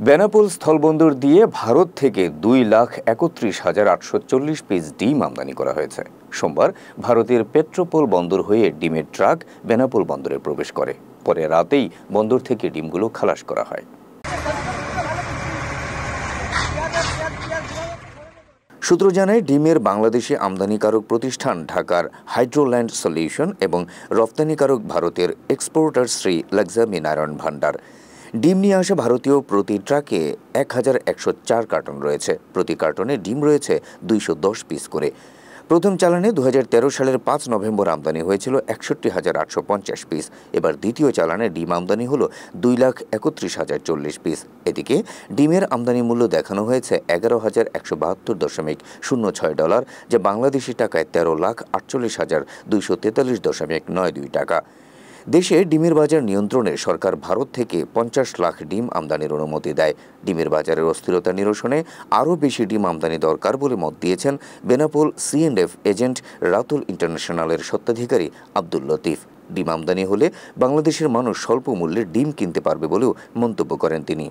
বেনাপোল স্থলবন্দর দিয়ে ভারত থেকে 2,31,840 পিস ডিম আমদানি করা হয়েছে। সোমবার ভারতের পেট্রোপোল বন্দর হয়ে ডিমের ট্রাক বেনাপোল বন্দরে প্রবেশ করে। পরে রাতেই বন্দর থেকে ডিমগুলো খালাস করা হয়। সূত্র জানায়, ডিমের বাংলাদেশে আমদানিকারক প্রতিষ্ঠান ঢাকার হাইড্রোল্যান্ড সলিউশন এবং রপ্তানিকারক ভারতের এক্সপোর্টার শ্রী লাক্সামি নারায়ণ ভান্ডার। ডিম নিয়ে আসা ভারতীয় প্রতি ট্রাকে 1,104 কার্টন রয়েছে। প্রতি কার্টনে ডিম রয়েছে 210 পিস করে। প্রথম চালানে 2013 সালের 5 নভেম্বর আমদানি হয়েছিল 61,850 পিস। এবার দ্বিতীয় চালানে ডিম আমদানি হলো 2,31,040 পিস। এদিকে ডিমের আমদানি মূল্য দেখানো হয়েছে $11,172.06, যা বাংলাদেশি টাকায় 13,48,243.92 টাকা। দেশে ডিমের বাজার নিয়ন্ত্রণে সরকার ভারত থেকে 50 লাখ ডিম আমদানির অনুমতি দেয়। ডিমের বাজারের অস্থিরতা নিরসনে আরও বেশি ডিম আমদানি দরকার বলে মত দিয়েছেন বেনাপোল C&F এজেন্ট রাতুল ইন্টারন্যাশনালের স্বত্বাধিকারী আব্দুল লতিফ। ডিম আমদানি হলে বাংলাদেশের মানুষ স্বল্প মূল্যে ডিম কিনতে পারবে বলেও মন্তব্য করেন তিনি।